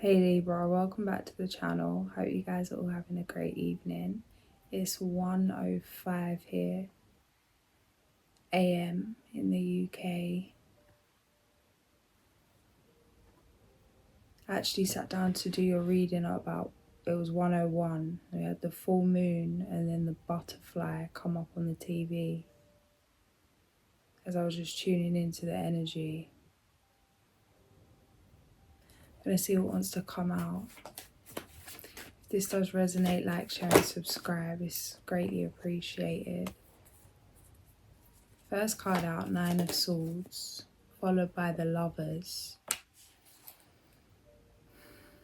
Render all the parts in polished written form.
Hey Libra, welcome back to the channel. Hope you guys are all having a great evening. It's 1:05 here AM in the UK. I actually sat down to do your reading at it was 1:01. We had the full moon and then the butterfly come up on the TV as I was just tuning into the energy. I'm gonna see what wants to come out. If this does resonate, like, share and subscribe. It's greatly appreciated. First card out, Nine of Swords, followed by the Lovers.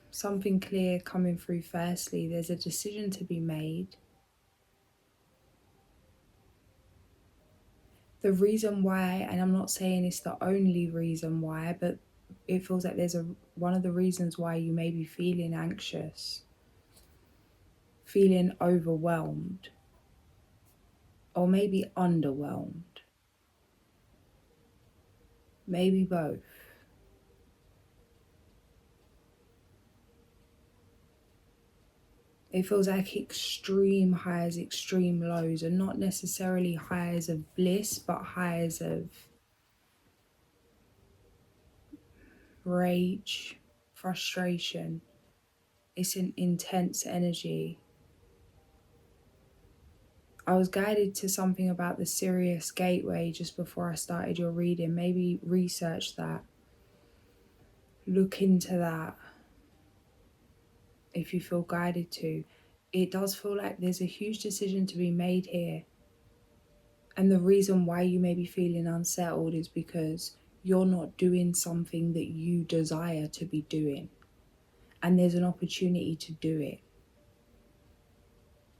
Something clear coming through firstly. There's a decision to be made. The reason why, and I'm not saying it's the only reason why, but it feels like there's one of the reasons why you may be feeling anxious, feeling overwhelmed, or maybe underwhelmed. Maybe both. It feels like extreme highs, extreme lows, and not necessarily highs of bliss, but highs of rage, frustration. It's an intense energy. I was guided to something about the Sirius Gateway just before I started your reading. Maybe research that. Look into that if you feel guided to. It does feel like there's a huge decision to be made here. And the reason why you may be feeling unsettled is because you're not doing something that you desire to be doing. And there's an opportunity to do it.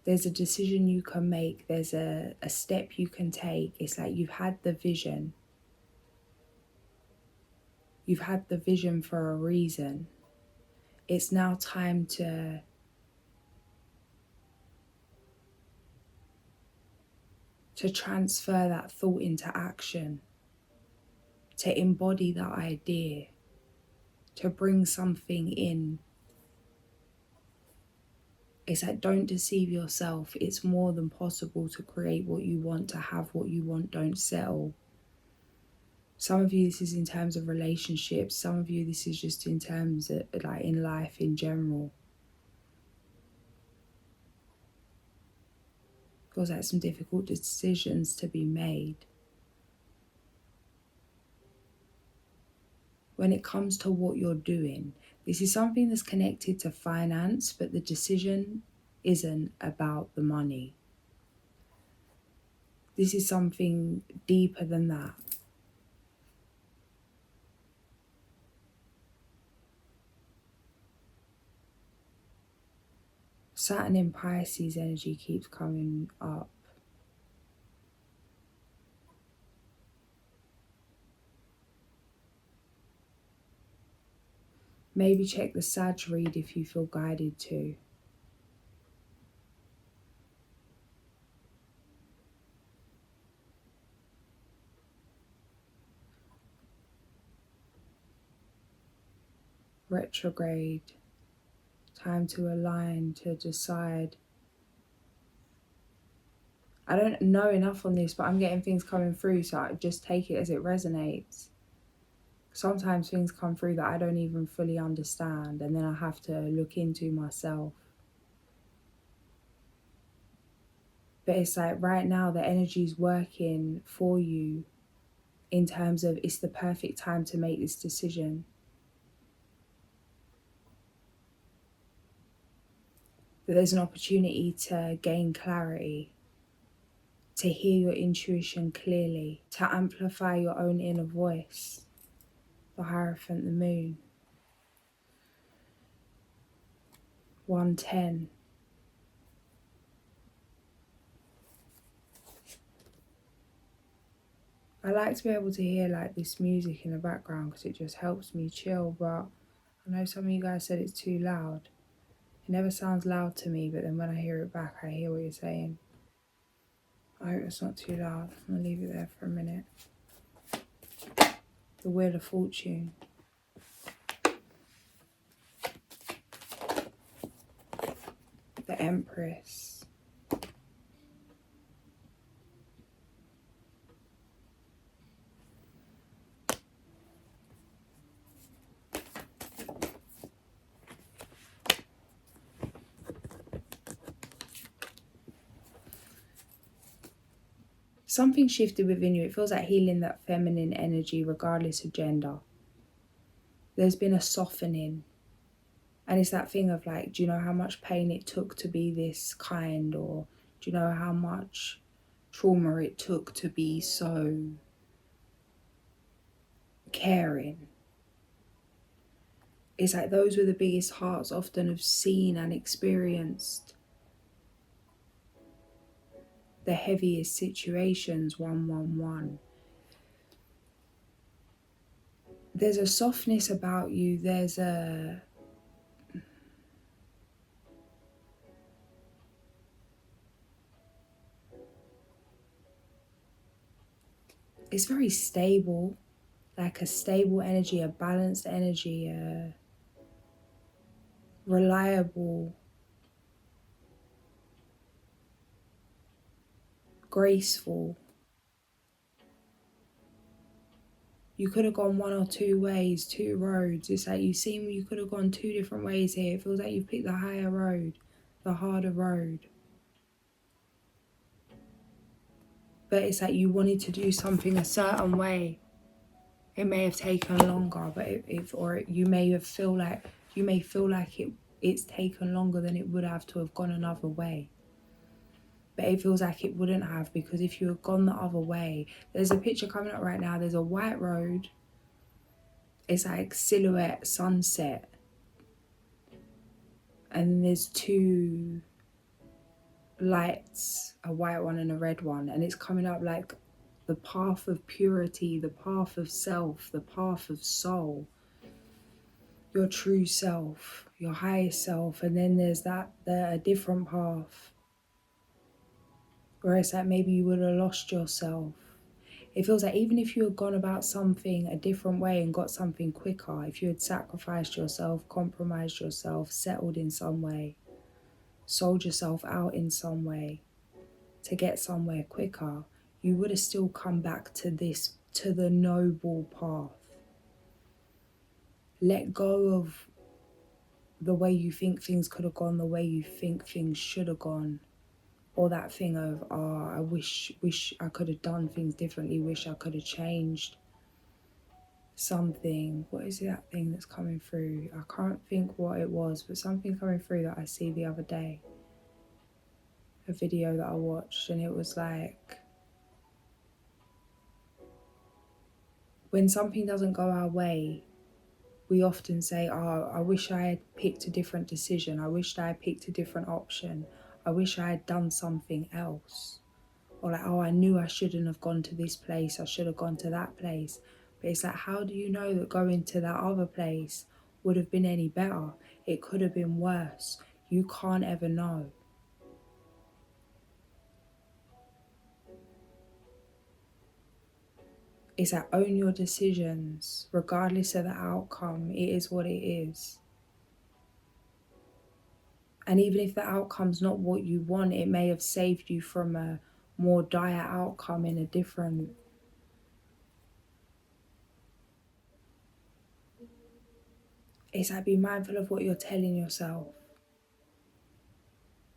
There's a decision you can make. There's a step you can take. It's like you've had the vision. You've had the vision for a reason. It's now time to transfer that thought into action, to embody that idea, to bring something in. It's like, don't deceive yourself. It's more than possible to create what you want, to have what you want. Don't settle. Some of you, this is in terms of relationships. Some of you, this is just in terms of, like, in life in general. Feels like some difficult decisions to be made. When it comes to what you're doing, this is something that's connected to finance, but the decision isn't about the money. This is something deeper than that. Saturn in Pisces energy keeps coming up. Maybe check the Sag read if you feel guided to. Retrograde. Time to align, to decide. I don't know enough on this, but I'm getting things coming through, so I just take it as it resonates. Sometimes things come through that I don't even fully understand, and then I have to look into myself. But it's like right now the energy's working for you in terms of it's the perfect time to make this decision. That there's an opportunity to gain clarity, to hear your intuition clearly, to amplify your own inner voice. The Hierophant, the Moon. 110. I like to be able to hear like this music in the background because it just helps me chill, but I know some of you guys said it's too loud. It never sounds loud to me, but then when I hear it back, I hear what you're saying. I hope it's not too loud. I'm going to leave it there for a minute. The Wheel of Fortune. the Empress. Something shifted within you. It feels like healing that feminine energy regardless of gender. There's been a softening. And it's that thing of like, do you know how much pain it took to be this kind? Or do you know how much trauma it took to be so caring? It's like those with the biggest hearts often have seen and experienced the heaviest situations. 111. There's a softness about you. It's very stable, like a stable energy, a balanced energy, a reliable, graceful. You could have gone one or two ways, two roads. It's like you could have gone two different ways here. It feels like you picked the higher road, the harder road. But it's like you wanted to do something a certain way. It may have taken longer, but you may feel like it's taken longer than it would have to have gone another way. But it feels like it wouldn't have, because if you had gone the other way, there's a picture coming up right now. There's a white road. It's like silhouette sunset. And there's two lights, a white one and a red one. And it's coming up like the path of purity, the path of self, the path of soul. Your true self, your highest self. And then there's a different path where it's like maybe you would have lost yourself. It feels like even if you had gone about something a different way and got something quicker, if you had sacrificed yourself, compromised yourself, settled in some way, sold yourself out in some way to get somewhere quicker, you would have still come back to the noble path. Let go of the way you think things could have gone, the way you think things should have gone. Or that thing of, I wish I could have done things differently, wish I could have changed something. What is that thing that's coming through? I can't think what it was, but something coming through that I see the other day. A video that I watched, and it was like, when something doesn't go our way, we often say, I wish I had picked a different decision. I wished I had picked a different option. I wish I had done something else. Or like, I knew I shouldn't have gone to this place. I should have gone to that place. But it's like, how do you know that going to that other place would have been any better? It could have been worse. You can't ever know. It's like, own your decisions, regardless of the outcome. It is what it is. And even if the outcome's not what you want, it may have saved you from a more dire outcome in a different. It's like, be mindful of what you're telling yourself.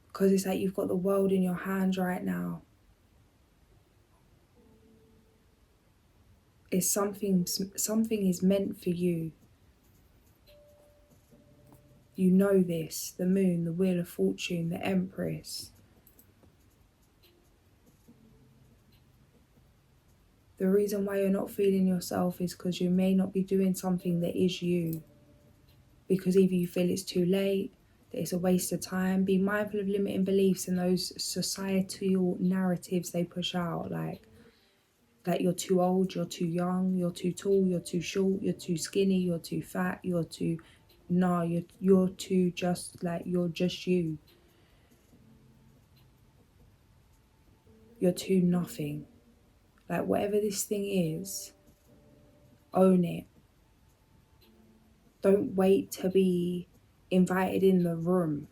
Because it's like you've got the world in your hands right now. It's something is meant for you. You know this. The moon, the wheel of fortune, the empress. The reason why you're not feeling yourself is because you may not be doing something that is you. Because either you feel it's too late, that it's a waste of time. Be mindful of limiting beliefs and those societal narratives they push out, like that you're too old, you're too young, you're too tall, you're too short, you're too skinny, you're too fat, you're too you're just you. You're too nothing. Like, whatever this thing is, own it. Don't wait to be invited in the room.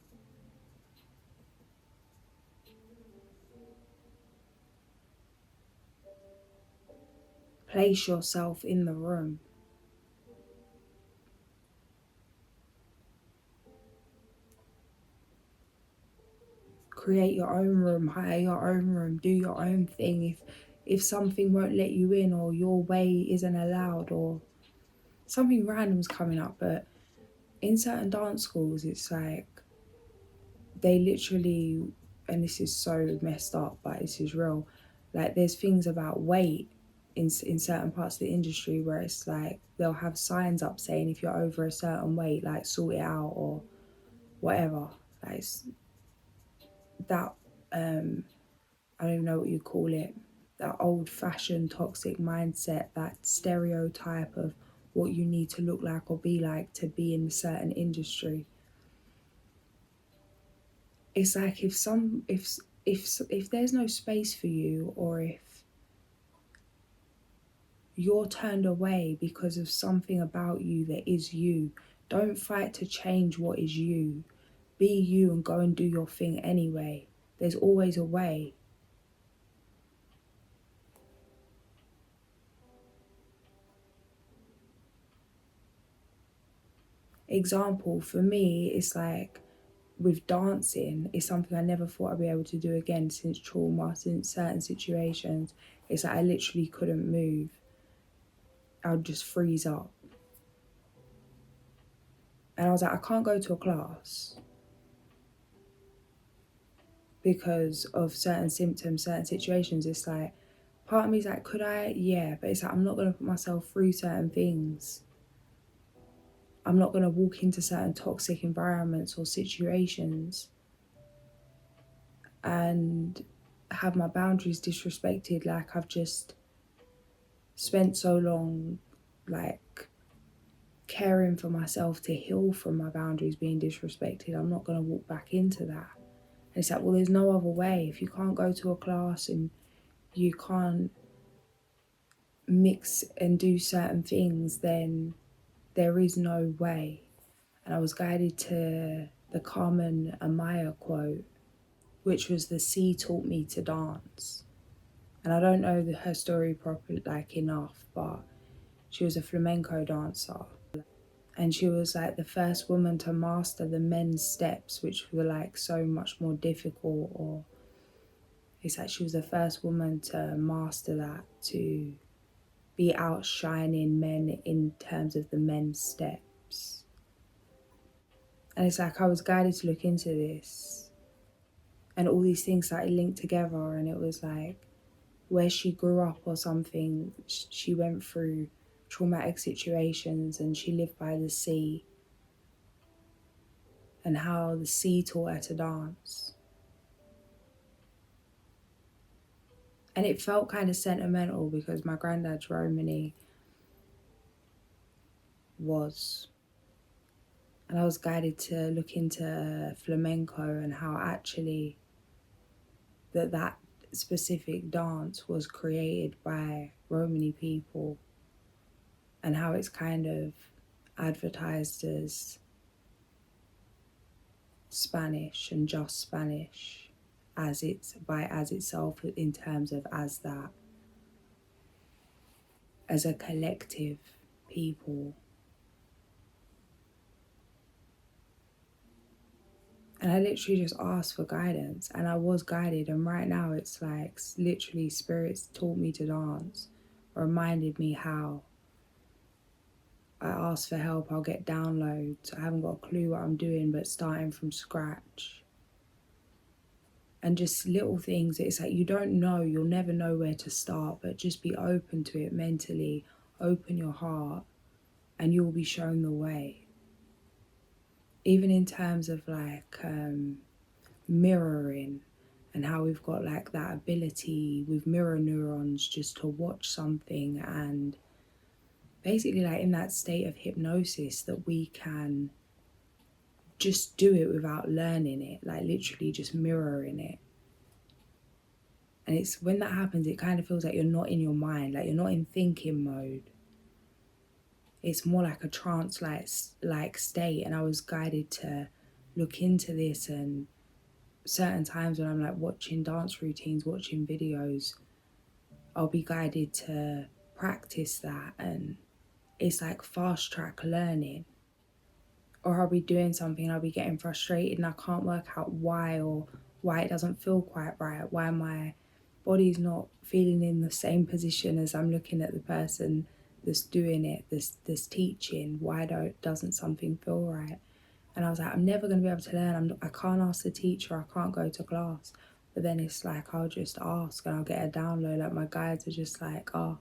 Place yourself in the room. Create your own room, hire your own room, do your own thing. If something won't let you in, or your way isn't allowed, or something random's coming up, but in certain dance schools, it's like they literally, and this is so messed up, but this is real. Like there's things about weight in certain parts of the industry where it's like they'll have signs up saying if you're over a certain weight, like sort it out or whatever. Like it's that I don't even know what you call it. That old-fashioned toxic mindset, that stereotype of what you need to look like or be like to be in a certain industry. It's like if there's no space for you, or if you're turned away because of something about you that is you, don't fight to change what is you. Be you and go and do your thing anyway. There's always a way. Example for me, it's like with dancing, it's something I never thought I'd be able to do again since trauma, since certain situations. It's like I literally couldn't move. I would just freeze up. And I was like, I can't go to a class because of certain symptoms, certain situations. It's like, part of me is like, could I? Yeah, but it's like, I'm not going to put myself through certain things. I'm not going to walk into certain toxic environments or situations and have my boundaries disrespected. Like I've just spent so long, like, caring for myself to heal from my boundaries being disrespected. I'm not going to walk back into that. And it's like, well, there's no other way. If you can't go to a class and you can't mix and do certain things, then there is no way. And I was guided to the Carmen Amaya quote, which was, the sea taught me to dance. And I don't know her story properly, like enough, but she was a flamenco dancer. And she was like the first woman to master the men's steps, which were like so much more difficult. Or it's like she was the first woman to master that, to be outshining men in terms of the men's steps. And it's like I was guided to look into this, and all these things started linked together. And it was like where she grew up or something, she went through traumatic situations and she lived by the sea, and how the sea taught her to dance. And it felt kind of sentimental because my granddad's Romany was. And I was guided to look into flamenco and how actually that specific dance was created by Romany people, and how it's kind of advertised as Spanish and just Spanish as itself, in terms of as that, as a collective people. And I literally just asked for guidance, and I was guided. And right now it's like literally spirits taught me to dance, reminded me how. I ask for help, I'll get downloads. I haven't got a clue what I'm doing, but starting from scratch. And just little things, it's like you don't know, you'll never know where to start, but just be open to it mentally, open your heart, and you'll be shown the way. Even in terms of like mirroring, and how we've got like that ability with mirror neurons just to watch something, and basically like in that state of hypnosis that we can just do it without learning it, like literally just mirroring it. And it's when that happens, it kind of feels like you're not in your mind, like you're not in thinking mode. It's more like a trance like state. And I was guided to look into this, and certain times when I'm like watching dance routines, watching videos, I'll be guided to practice that, and it's like fast track learning. Or I'll be doing something and I'll be getting frustrated and I can't work out why, or why it doesn't feel quite right, why my body's not feeling in the same position as I'm looking at the person that's doing it, this teaching. Why doesn't something feel right? And I was like, I'm never going to be able to learn. I can't ask the teacher. I can't go to class. But then it's like, I'll just ask and I'll get a download. Like my guides are just like, oh,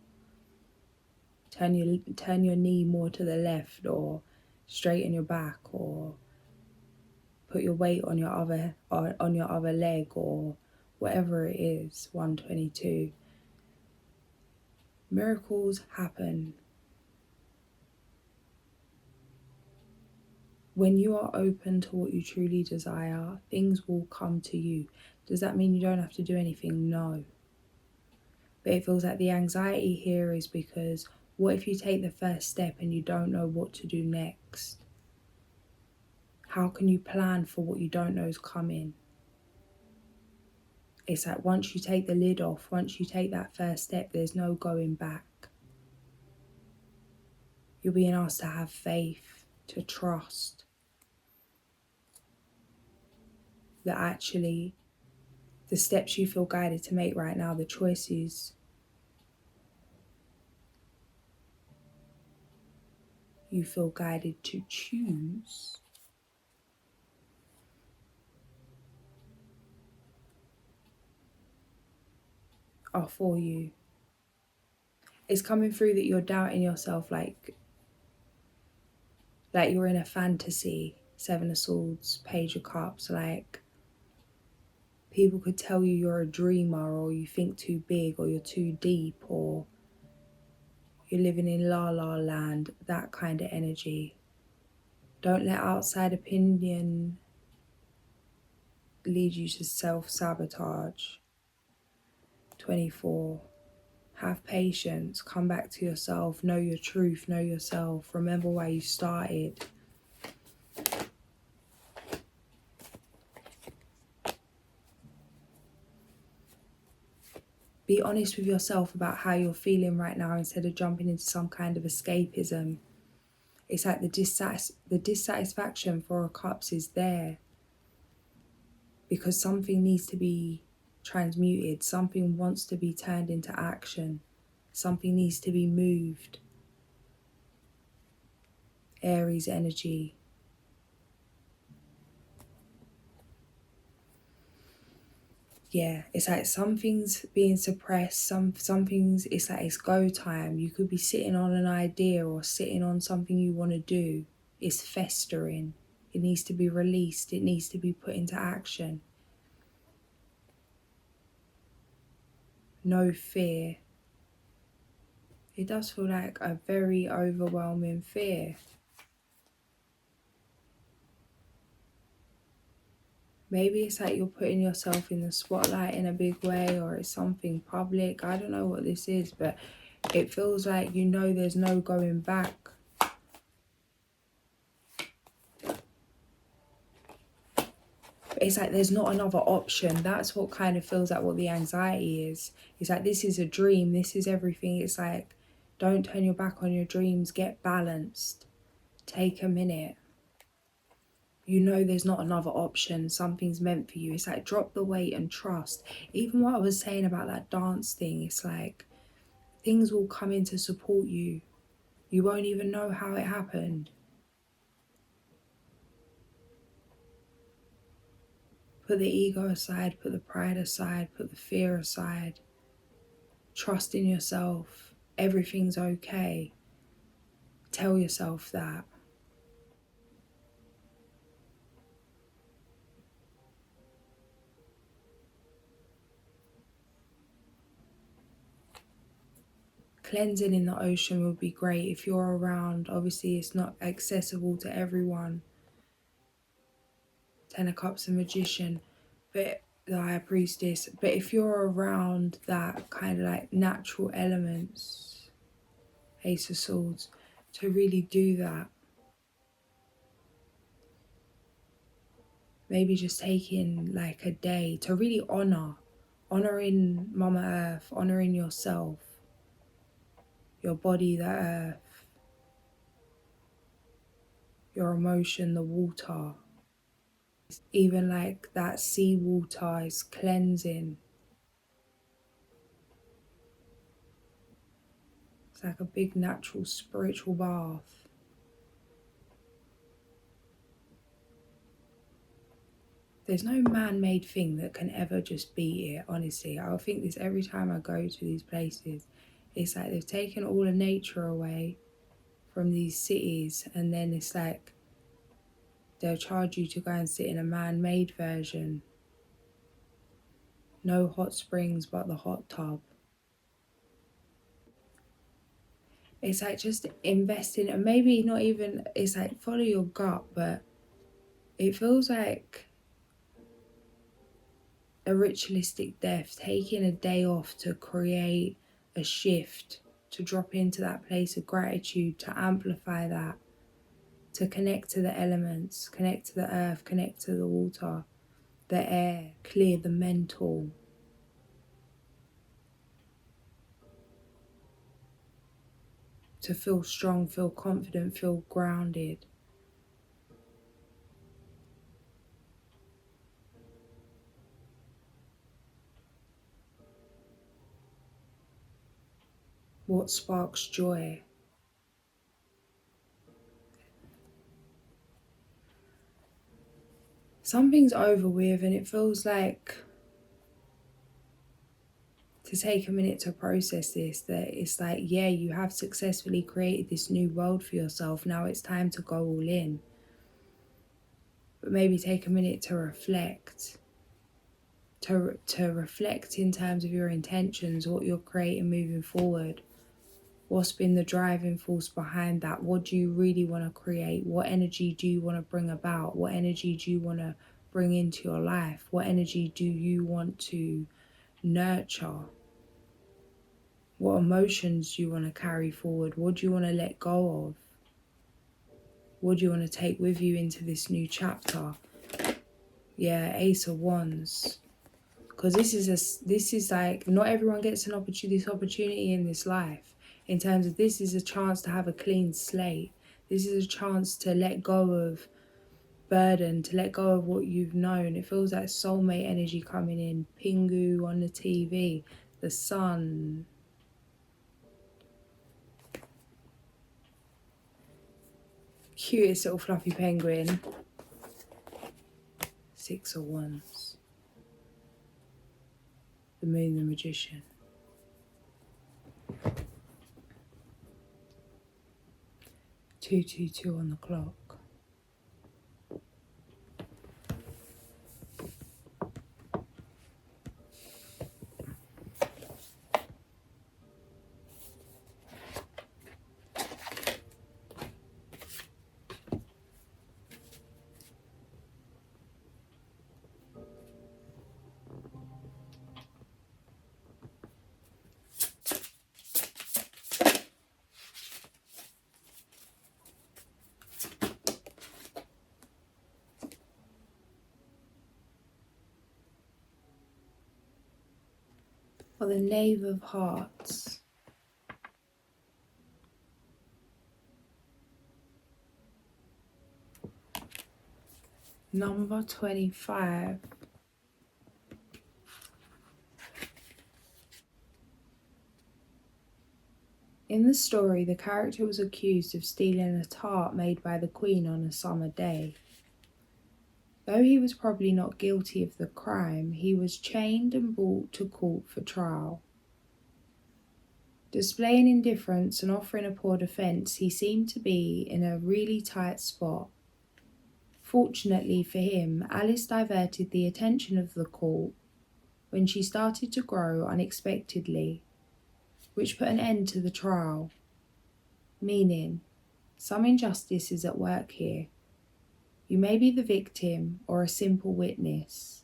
turn your knee more to the left, or straighten your back, or put your weight on your other leg, or whatever it is. 122. Miracles happen when you are open to what you truly desire. Things will come to you. Does that mean you don't have to do anything? No. But it feels like the anxiety here is because what if you take the first step and you don't know what to do next? How can you plan for what you don't know is coming? It's like once you take the lid off, once you take that first step, there's no going back. You're being asked to have faith, to trust that actually the steps you feel guided to make right now, the choices you feel guided to choose, are for you. It's coming through that you're doubting yourself, like you're in a fantasy. 7 of Swords, Page of Cups, like people could tell you you're a dreamer, or you think too big, or you're too deep, or you're living in la la land, that kind of energy. Don't let outside opinion lead you to self-sabotage. 24. Have patience, come back to yourself, know your truth, know yourself, remember why you started. Be honest with yourself about how you're feeling right now instead of jumping into some kind of escapism. It's like the dissatisfaction for a cups is there because something needs to be transmuted, something wants to be turned into action, something needs to be moved. Aries energy. Yeah, it's like something's being suppressed, some things, it's like it's go time. You could be sitting on an idea or sitting on something you want to do. It's festering. It needs to be released. It needs to be put into action. No fear. It does feel like a very overwhelming fear. Maybe it's like you're putting yourself in the spotlight in a big way, or it's something public. I don't know what this is, but it feels like you know there's no going back. It's like there's not another option. That's what kind of feels like what the anxiety is. It's like this is a dream. This is everything. It's like don't turn your back on your dreams. Get balanced. Take a minute. You know there's not another option. Something's meant for you. It's like drop the weight and trust. Even what I was saying about that dance thing, it's like things will come in to support you. You won't even know how it happened. Put the ego aside, put the pride aside, put the fear aside. Trust in yourself. Everything's okay. Tell yourself that. Cleansing in the ocean would be great if you're around. Obviously, it's not accessible to everyone. 10 of Cups and Magician, but the High Priestess. But if you're around that kind of like natural elements, Ace of Swords, to really do that. Maybe just taking like a day to really honouring Mama Earth, honouring yourself. your body, the earth, your emotion, the water. Even like that sea water is cleansing. It's like a big natural spiritual bath. There's no man-made thing that can ever just beat it, honestly. I think this every time I go to these places. It's like they've taken all the nature away from these cities, and then it's like they'll charge you to go and sit in a man-made version. No hot springs but the hot tub. It's like just investing, and maybe not even, it's like follow your gut, but it feels like a ritualistic death, taking a day off to create a shift, to drop into that place of gratitude, to amplify that, to connect to the elements, connect to the earth, connect to the water, the air, clear the mental. To feel strong, feel confident, feel grounded. What sparks joy? Something's over with, and it feels like, to take a minute to process this, that it's like, yeah, you have successfully created this new world for yourself. Now it's time to go all in. But maybe take a minute to reflect. To reflect in terms of your intentions, what you're creating moving forward. What's been the driving force behind that? What do you really want to create? What energy do you want to bring about? What energy do you want to bring into your life? What energy do you want to nurture? What emotions do you want to carry forward? What do you want to let go of? What do you want to take with you into this new chapter? Yeah, Ace of Wands. Because this is like, not everyone gets this opportunity in this life. In terms of, this is a chance to have a clean slate. This is a chance to let go of burden, to let go of what you've known. It feels like soulmate energy coming in. Pingu on the TV, the sun. Cutest little fluffy penguin. Six of Wands. The Moon, the Magician. Two, 2, on the clock. For the Knave of Hearts. Number 25. In the story, the character was accused of stealing a tart made by the Queen on a summer day. Though he was probably not guilty of the crime, he was chained and brought to court for trial. Displaying indifference and offering a poor defence, he seemed to be in a really tight spot. Fortunately for him, Alice diverted the attention of the court when she started to grow unexpectedly, which put an end to the trial. Meaning, some injustice is at work here. You may be the victim or a simple witness,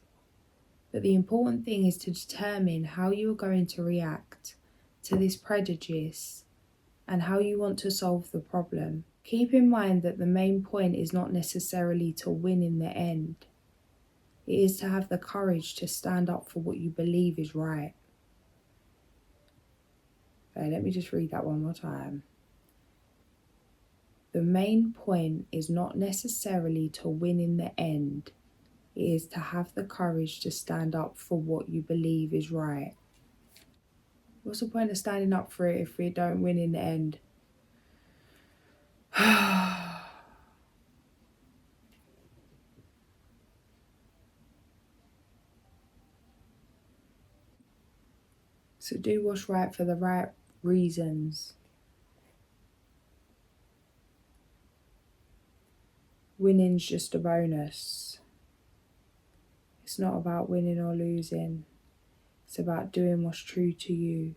but the important thing is to determine how you are going to react to this prejudice and how you want to solve the problem. Keep in mind that the main point is not necessarily to win in the end. It is to have the courage to stand up for what you believe is right. Okay, let me just read that one more time. The main point is not necessarily to win in the end. It is to have the courage to stand up for what you believe is right. What's the point of standing up for it if we don't win in the end? So do what's right for the right reasons. Winning's just a bonus. It's not about winning or losing. It's about doing what's true to you.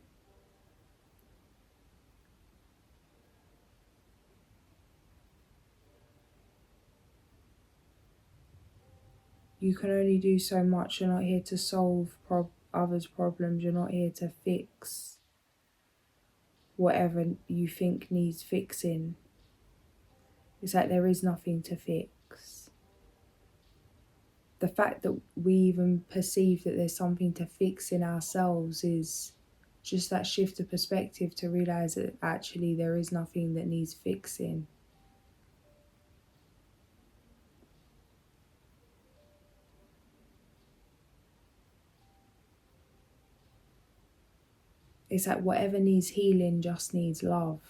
You can only do so much. You're not here to solve others' problems. You're not here to fix whatever you think needs fixing. It's like there is nothing to fix. The fact that we even perceive that there's something to fix in ourselves is just that shift of perspective to realise that actually there is nothing that needs fixing. It's like whatever needs healing just needs love.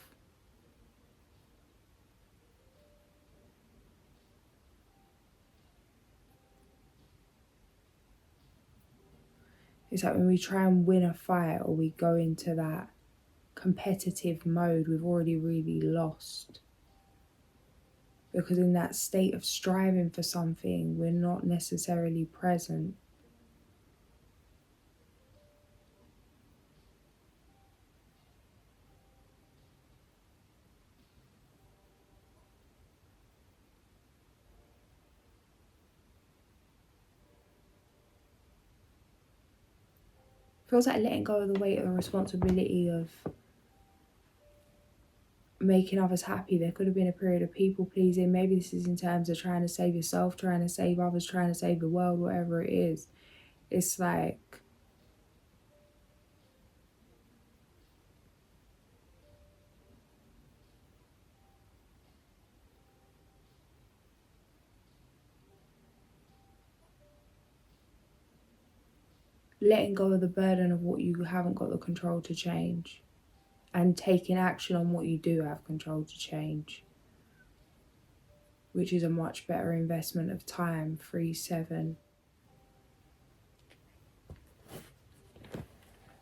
It's like when we try and win a fight or we go into that competitive mode, we've already really lost. Because in that state of striving for something, we're not necessarily present. Feels like letting go of the weight of the responsibility of making others happy. There could have been a period of people pleasing. Maybe this is in terms of trying to save yourself, trying to save others, trying to save the world, whatever it is. It's like letting go of the burden of what you haven't got the control to change and taking action on what you do have control to change, which is a much better investment of time. 3-7.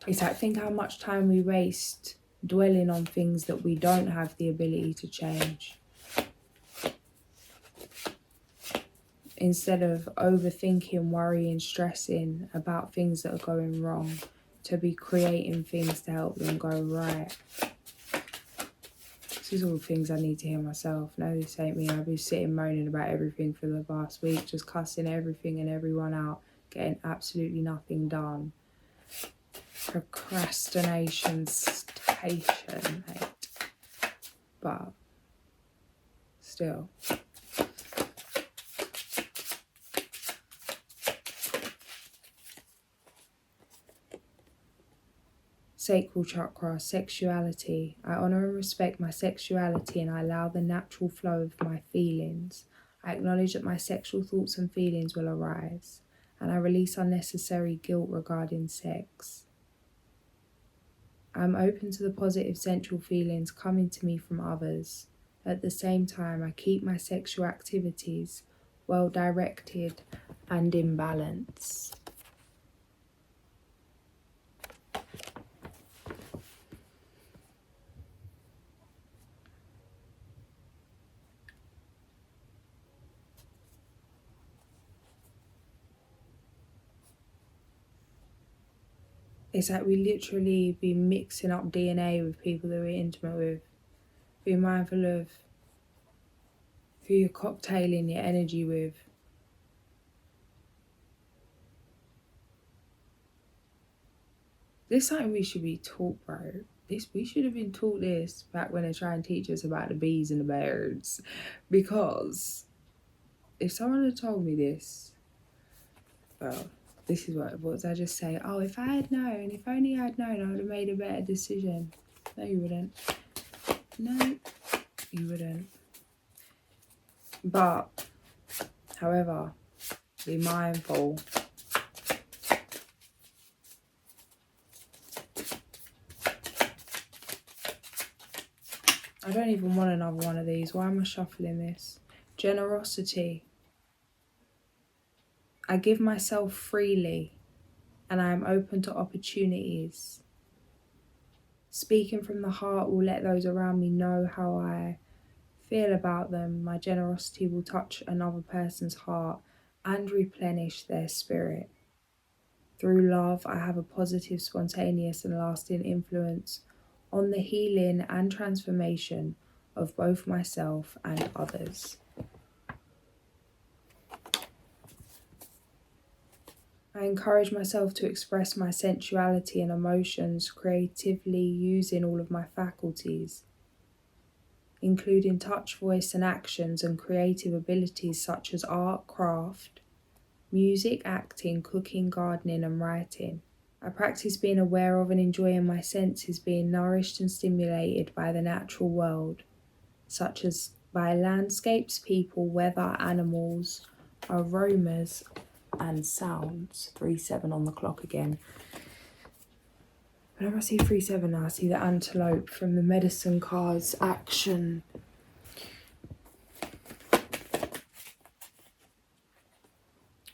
It's like, think how much time we waste dwelling on things that we don't have the ability to change, instead of overthinking, worrying, stressing about things that are going wrong, to be creating things to help them go right. This is all things I need to hear myself. No, this ain't me. I've been sitting moaning about everything for the past week, just cussing everything and everyone out, getting absolutely nothing done. Procrastination station, mate. But still. Sacral chakra, sexuality. I honour and respect my sexuality and I allow the natural flow of my feelings. I acknowledge that my sexual thoughts and feelings will arise, and I release unnecessary guilt regarding sex. I'm open to the positive sensual feelings coming to me from others. At the same time, I keep my sexual activities well directed and in balance. It's like we literally be mixing up DNA with people that we're intimate with. Be mindful of who you're cocktailing your energy with. This is something we should be taught, bro. We should have been taught this back when they try and teach us about the bees and the birds. Because if someone had told me this, well, this is what did I just say? Oh, if I had known, if only I had known, I would have made a better decision. No, you wouldn't. No, you wouldn't. But, however, be mindful. I don't even want another one of these. Why am I shuffling this? Generosity. I give myself freely and I am open to opportunities. Speaking from the heart will let those around me know how I feel about them. My generosity will touch another person's heart and replenish their spirit. Through love, I have a positive, spontaneous and lasting influence on the healing and transformation of both myself and others. I encourage myself to express my sensuality and emotions creatively using all of my faculties, including touch, voice and actions and creative abilities such as art, craft, music, acting, cooking, gardening and writing. I practice being aware of and enjoying my senses being nourished and stimulated by the natural world, such as by landscapes, people, weather, animals, aromas and sounds. 3-7 on the clock again. Whenever I see 3-7, I see the antelope from the medicine cards action.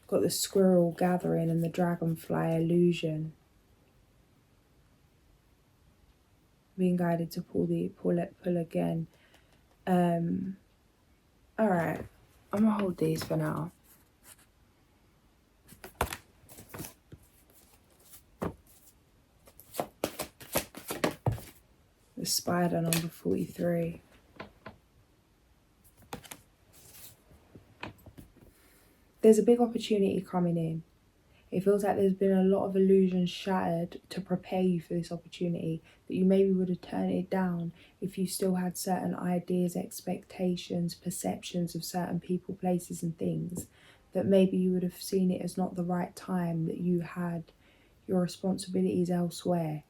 Got the squirrel gathering and the dragonfly illusion. Being guided to pull again. Alright, I'm gonna hold these for now. The spider number 43. There's a big opportunity coming in. It feels like there's been a lot of illusions shattered to prepare you for this opportunity, that you maybe would have turned it down if you still had certain ideas, expectations, perceptions of certain people, places and things, that maybe you would have seen it as not the right time, that you had your responsibilities elsewhere.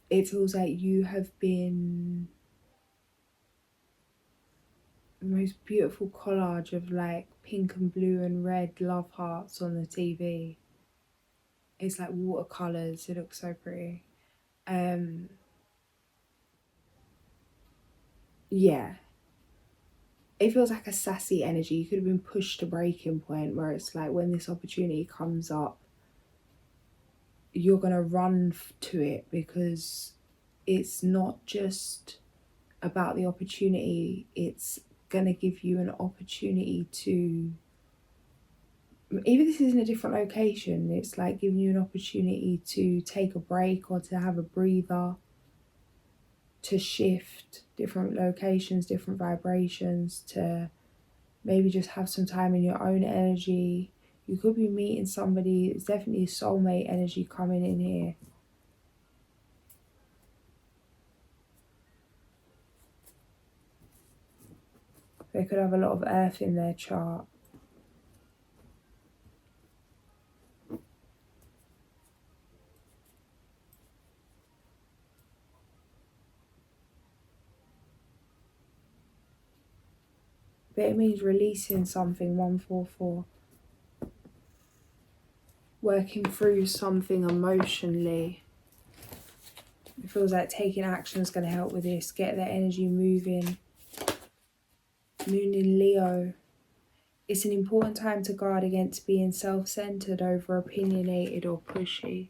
It feels like you have been the most beautiful collage of like pink and blue and red love hearts on the TV. It's like watercolours, it looks so pretty. Yeah. It feels like a sassy energy. You could have been pushed to breaking point where it's like when this opportunity comes up, you're going to run to it because it's not just about the opportunity. It's going to give you an opportunity to, even if this is in a different location, it's like giving you an opportunity to take a break or to have a breather, to shift different locations, different vibrations, to maybe just have some time in your own energy. You could be meeting somebody. It's definitely soulmate energy coming in here. They could have a lot of earth in their chart. But it means releasing something, 144. Working through something emotionally. It feels like taking action is going to help with this. Get their energy moving. Moon in Leo. It's an important time to guard against being self-centered, over opinionated or pushy.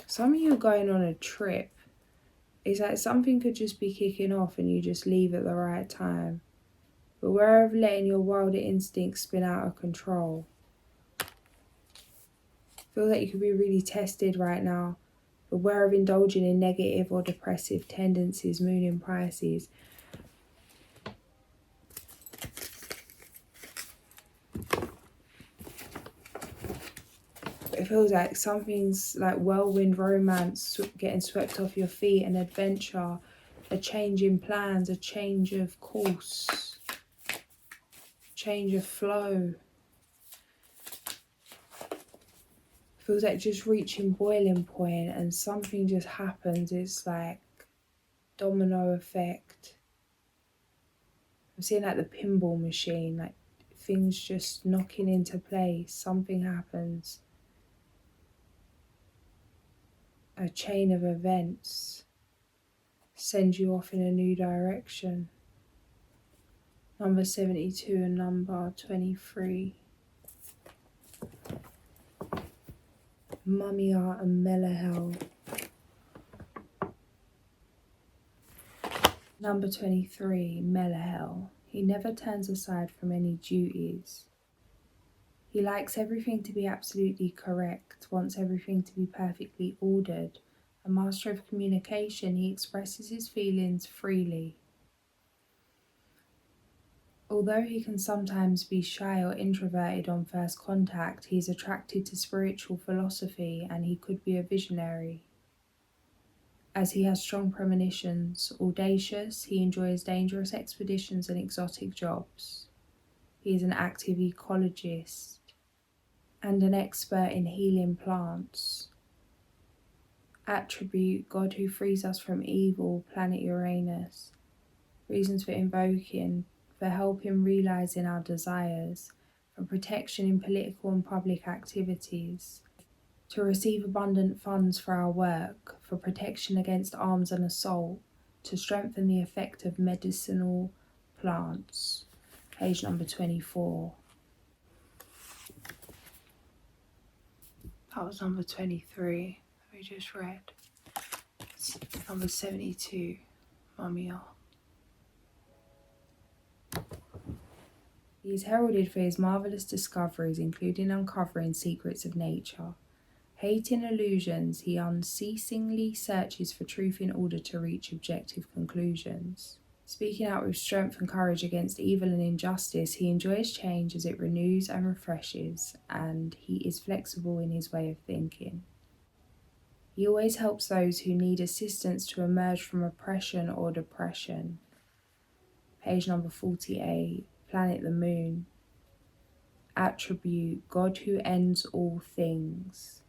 Some of you are going on a trip. It's like something could just be kicking off and you just leave at the right time. Beware of letting your wilder instincts spin out of control. Feel that you could be really tested right now. Beware of indulging in negative or depressive tendencies, Moon in Pisces. It feels like something's like whirlwind romance getting swept off your feet, an adventure, a change in plans, a change of course, change of flow. It feels like just reaching boiling point and something just happens. It's like domino effect. I'm seeing like the pinball machine, like things just knocking into place. Something happens. A chain of events sends you off in a new direction. Number 72 and number 23. Mumia and Melahel. Number 23, Melahel. He never turns aside from any duties. He likes everything to be absolutely correct, wants everything to be perfectly ordered. A master of communication, he expresses his feelings freely. Although he can sometimes be shy or introverted on first contact, he is attracted to spiritual philosophy and he could be a visionary. As he has strong premonitions, audacious, he enjoys dangerous expeditions and exotic jobs. He is an active ecologist and an expert in healing plants. Attribute, God who frees us from evil, planet Uranus. Reasons for invoking, for help in realising our desires, for protection in political and public activities, to receive abundant funds for our work, for protection against arms and assault, to strengthen the effect of medicinal plants. Page number 24. That was number 23 that we just read. It's number 72, Mumia. He is heralded for his marvellous discoveries, including uncovering secrets of nature. Hating illusions, he unceasingly searches for truth in order to reach objective conclusions. Speaking out with strength and courage against evil and injustice, he enjoys change as it renews and refreshes, and he is flexible in his way of thinking. He always helps those who need assistance to emerge from oppression or depression. Page number 48, Planet the Moon. Attribute, God who ends all things.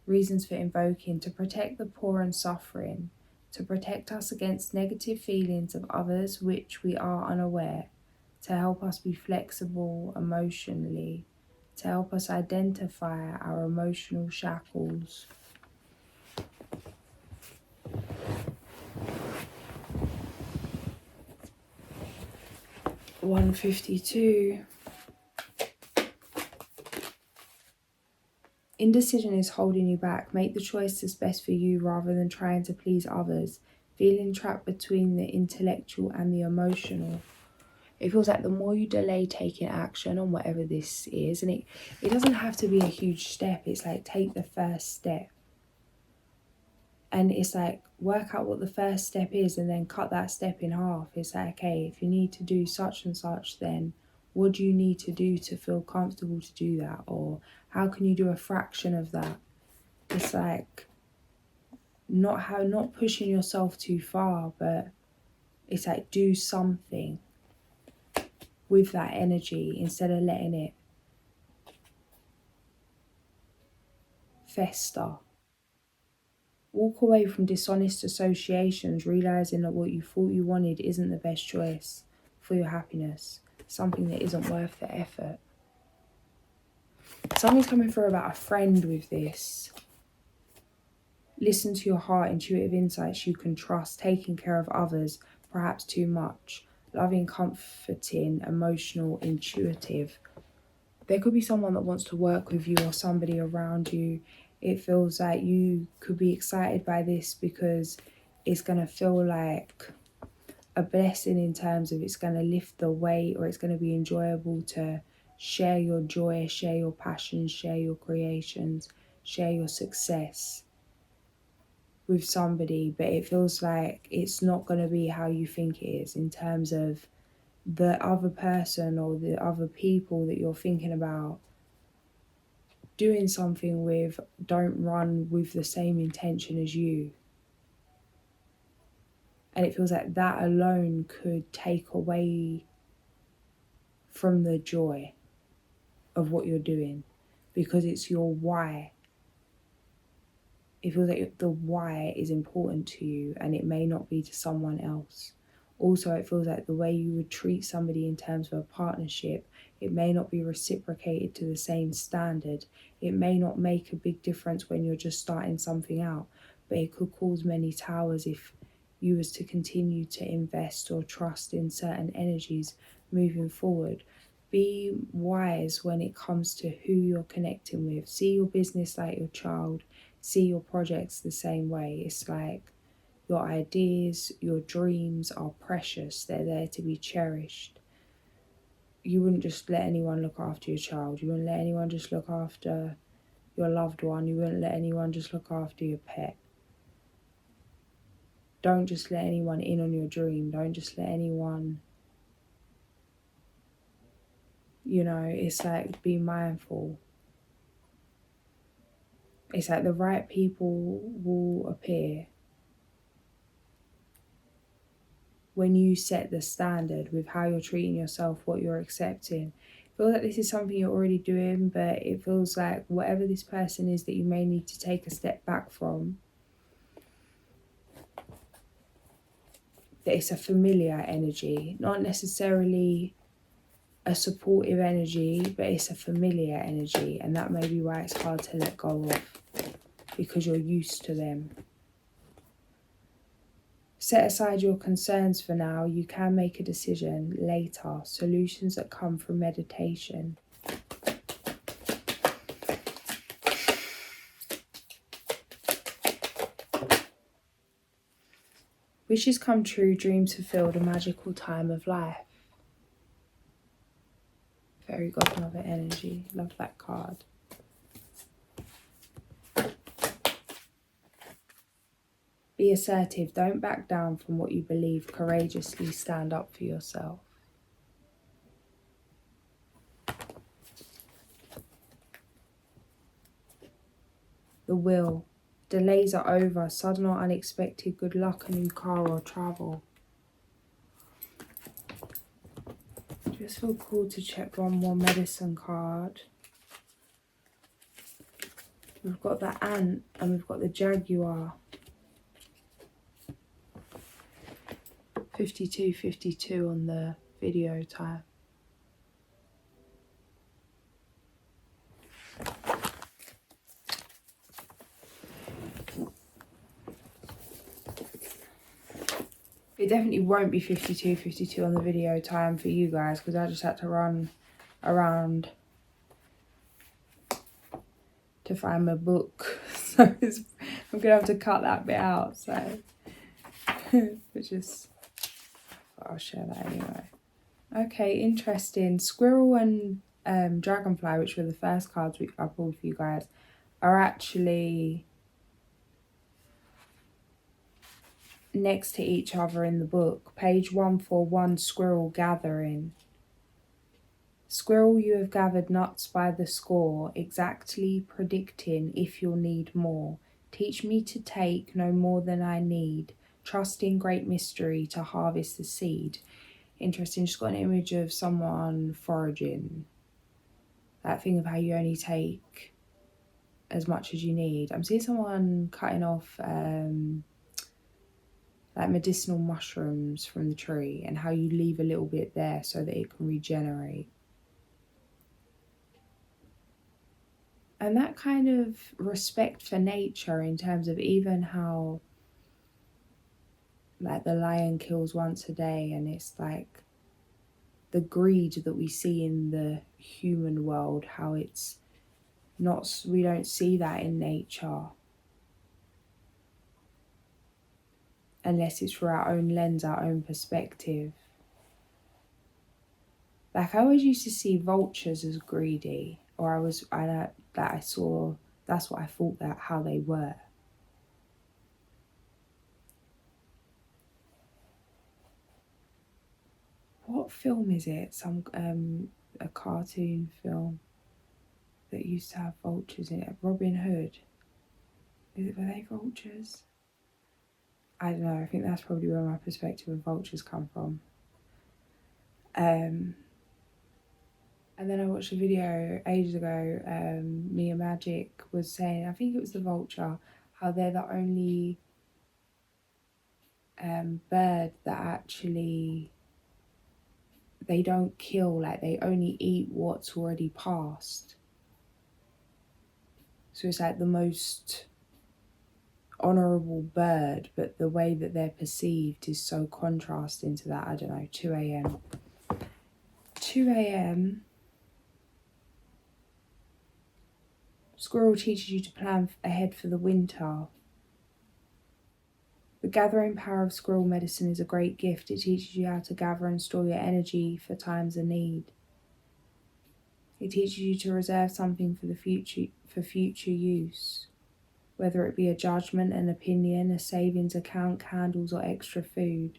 Reasons for invoking, to protect the poor and suffering, to protect us against negative feelings of others which we are unaware, to help us be flexible emotionally, to help us identify our emotional shackles. (152). Indecision is holding you back. Make the choice that's best for you rather than trying to please others. Feeling trapped between the intellectual and the emotional. It feels like the more you delay taking action on whatever this is, and it doesn't have to be a huge step. It's like take the first step. And it's like work out what the first step is and then cut that step in half. It's like, okay, if you need to do such and such, then what do you need to do to feel comfortable to do that? Or how can you do a fraction of that? It's like not pushing yourself too far, but it's like do something with that energy instead of letting it fester. Walk away from dishonest associations, realising that what you thought you wanted isn't the best choice for your happiness. Something that isn't worth the effort. Something's coming through about a friend with this. Listen to your heart, intuitive insights you can trust, taking care of others, perhaps too much. Loving, comforting, emotional, intuitive. There could be someone that wants to work with you or somebody around you. It feels like you could be excited by this because it's going to feel like a blessing in terms of it's going to lift the weight, or it's going to be enjoyable to share your joy, share your passions, share your creations, share your success with somebody. But it feels like it's not going to be how you think it is in terms of the other person or the other people that you're thinking about doing something with don't run with the same intention as you. And it feels like that alone could take away from the joy of what you're doing, because it's your why. It feels like the why is important to you and it may not be to someone else. Also, it feels like the way you would treat somebody in terms of a partnership, it may not be reciprocated to the same standard. It may not make a big difference when you're just starting something out, but it could cause many towers if you was to continue to invest or trust in certain energies moving forward. Be wise when it comes to who you're connecting with. See your business like your child. See your projects the same way. It's like your ideas, your dreams are precious. They're there to be cherished. You wouldn't just let anyone look after your child. You wouldn't let anyone just look after your loved one. You wouldn't let anyone just look after your pet. Don't just let anyone in on your dream. Don't just let anyone, it's like be mindful. It's like the right people will appear when you set the standard with how you're treating yourself, what you're accepting. I feel like this is something you're already doing, but it feels like whatever this person is that you may need to take a step back from, that it's a familiar energy, not necessarily a supportive energy, but it's a familiar energy, and that may be why it's hard to let go of, because you're used to them. Set aside your concerns for now. You can make a decision later. Solutions that come from meditation. Wishes come true, dreams fulfilled, a magical time of life. Fairy godmother energy. Love that card. Be assertive. Don't back down from what you believe. Courageously stand up for yourself. The will. Delays are over. Sudden or unexpected good luck, a new car or travel. Just feel cool to check one more medicine card. We've got the ant and we've got the jaguar. 52:52 on the video time. It definitely won't be 52:52 on the video time for you guys, because I just had to run around to find my book. So I'm going to have to cut that bit out. So, I'll share that anyway. Okay, interesting. Squirrel and Dragonfly, which were the first cards I pulled for you guys, are actually next to each other in the book. Page 141, Squirrel Gathering. Squirrel, you have gathered nuts by the score, exactly predicting if you'll need more. Teach me to take no more than I need, trust in great mystery to harvest the seed. Interesting, just got an image of someone foraging. That thing of how you only take as much as you need. I'm seeing someone cutting off like medicinal mushrooms from the tree, and how you leave a little bit there so that it can regenerate. And that kind of respect for nature, in terms of even how like the lion kills once a day, and it's like the greed that we see in the human world, how it's not, we don't see that in nature unless it's through our own lens, our own perspective. Like I always used to see vultures as greedy, or I saw, that's what I thought that how they were. What film is it? Some a cartoon film that used to have vultures in it. Robin Hood. Were they vultures? I don't know. I think that's probably where my perspective of vultures come from. And then I watched a video ages ago, Mia Magic was saying, I think it was the vulture, how they're the only bird that actually, they don't kill, like they only eat what's already passed. So it's like the most honourable bird, but the way that they're perceived is so contrasting to that. I don't know, 2 a.m. 2 a.m. Squirrel teaches you to plan ahead for the winter. The gathering power of squirrel medicine is a great gift. It teaches you how to gather and store your energy for times of need. It teaches you to reserve something for the future use, whether it be a judgment, an opinion, a savings account, candles, or extra food.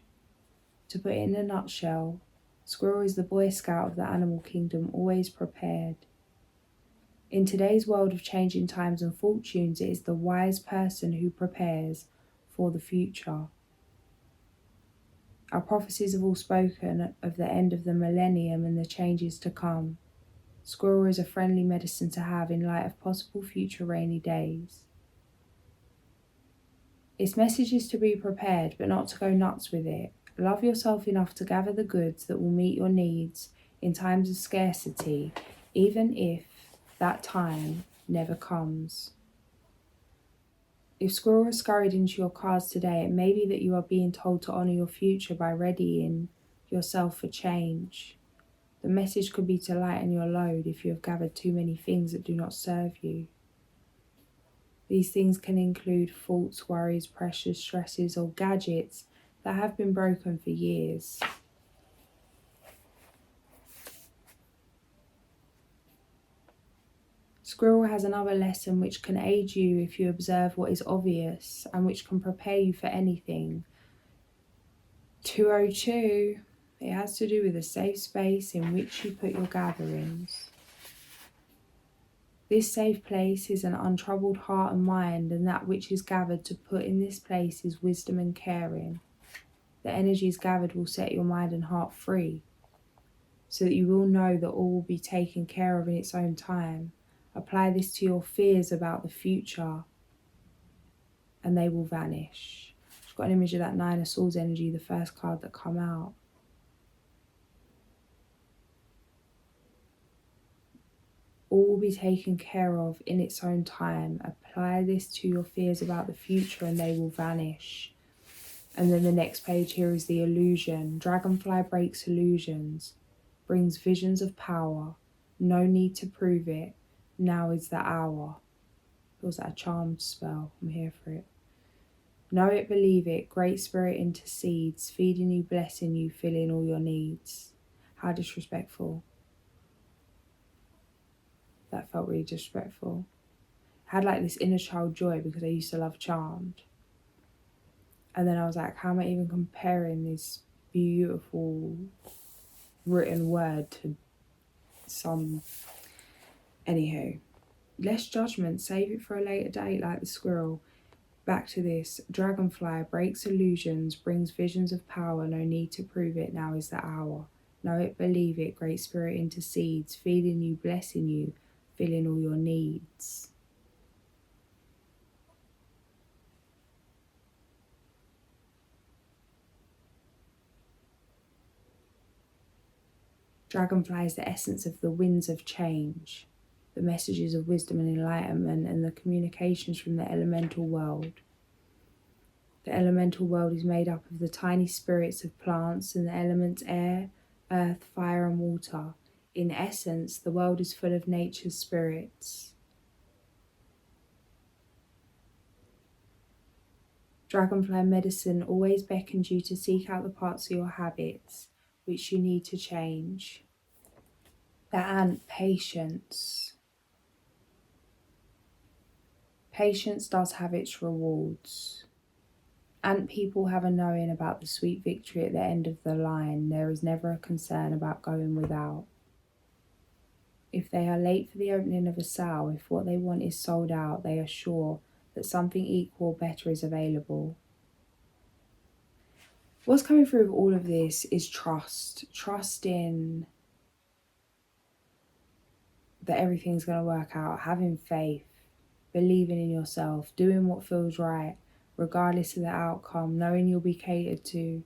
To put it in a nutshell, squirrel is the Boy Scout of the animal kingdom, always prepared. In today's world of changing times and fortunes, it is the wise person who prepares for the future. Our prophecies have all spoken of the end of the millennium and the changes to come. Squirrel is a friendly medicine to have in light of possible future rainy days. Its message is to be prepared, but not to go nuts with it. Love yourself enough to gather the goods that will meet your needs in times of scarcity, even if that time never comes. If squirrel has scurried into your cards today, it may be that you are being told to honour your future by readying yourself for change. The message could be to lighten your load if you have gathered too many things that do not serve you. These things can include thoughts, worries, pressures, stresses, or gadgets that have been broken for years. Squirrel has another lesson which can aid you if you observe what is obvious and which can prepare you for anything. 202, it has to do with a safe space in which you put your gatherings. This safe place is an untroubled heart and mind, and that which is gathered to put in this place is wisdom and caring. The energies gathered will set your mind and heart free, so that you will know that all will be taken care of in its own time. Apply this to your fears about the future, and they will vanish. I've got an image of that Nine of Swords energy, the first card that come out. All will be taken care of in its own time. Apply this to your fears about the future and they will vanish. And then the next page here is the illusion. Dragonfly breaks illusions, brings visions of power. No need to prove it. Now is the hour. Feels like a charmed spell. I'm here for it. Know it, believe it. Great Spirit intercedes, feeding you, blessing you, filling all your needs. How disrespectful. That felt really disrespectful. I had like this inner child joy because I used to love Charmed. And then I was like, how am I even comparing this beautiful written word to some... Anywho, less judgment, save it for a later date like the squirrel. Back to this. Dragonfly breaks illusions, brings visions of power. No need to prove it. Now is the hour. Know it, believe it. Great Spirit intercedes, feeding you, blessing you, filling all your needs. Dragonfly is the essence of the winds of change, the messages of wisdom and enlightenment, and the communications from the elemental world. The elemental world is made up of the tiny spirits of plants and the elements air, earth, fire, and water. In essence, the world is full of nature's spirits. Dragonfly medicine always beckons you to seek out the parts of your habits which you need to change. The ant, patience. Patience does have its rewards. Ant people have a knowing about the sweet victory at the end of the line. There is never a concern about going without. If they are late for the opening of a sale, if what they want is sold out, they are sure that something equal or better is available. What's coming through with all of this is trust. Trust in that everything's going to work out, having faith, believing in yourself, doing what feels right, regardless of the outcome, knowing you'll be catered to,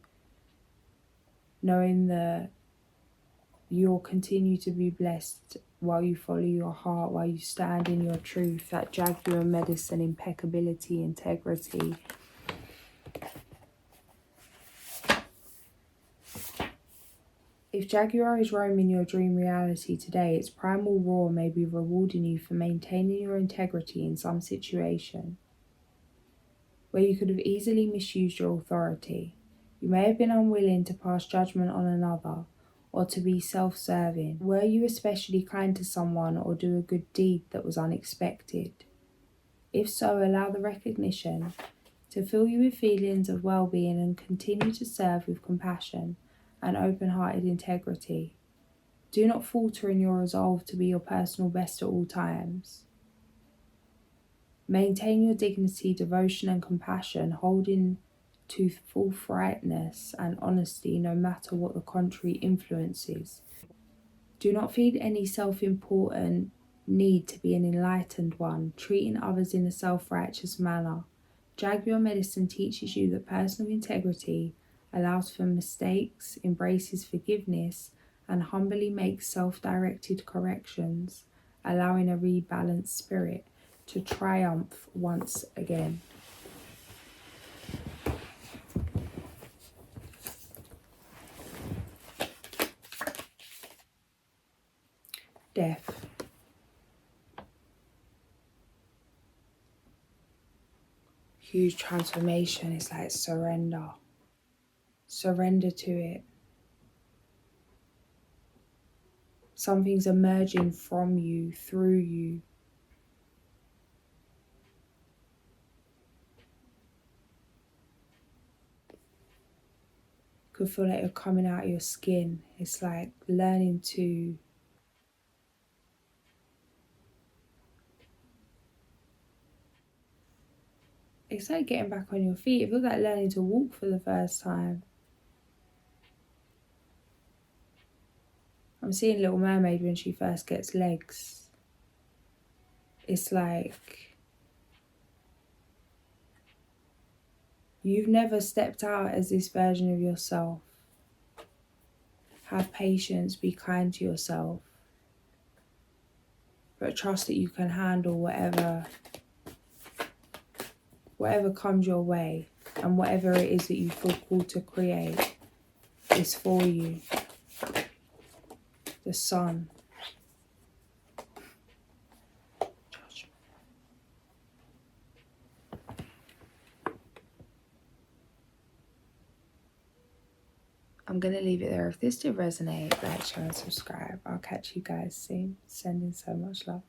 knowing that you'll continue to be blessed while you follow your heart, while you stand in your truth, that Jaguar medicine, impeccability, integrity. If Jaguar is roaming your dream reality today, its primal roar may be rewarding you for maintaining your integrity in some situation where you could have easily misused your authority. You may have been unwilling to pass judgment on another or to be self-serving. Were you especially kind to someone or do a good deed that was unexpected? If so, allow the recognition to fill you with feelings of well-being and continue to serve with compassion and open-hearted integrity. Do not falter in your resolve to be your personal best at all times. Maintain your dignity, devotion and compassion, holding to forthrightness and honesty no matter what the contrary influences. Do not feel any self-important need to be an enlightened one, treating others in a self-righteous manner. Jaguar medicine teaches you that personal integrity allows for mistakes, embraces forgiveness, and humbly makes self-directed corrections, allowing a rebalanced spirit to triumph once again. Death. Huge transformation. It's like surrender. Surrender to it. Something's emerging from you, through you. Could feel like you're coming out of your skin. It's like learning to it's like getting back on your feet. It feels like learning to walk for the first time. I'm seeing Little Mermaid when she first gets legs. It's like you've never stepped out as this version of yourself. Have patience, be kind to yourself. But trust that you can handle whatever comes your way, and whatever it is that you feel called to create is for you. The sun. I'm going to leave it there. If this did resonate, like, share and subscribe. I'll catch you guys soon. Sending so much love.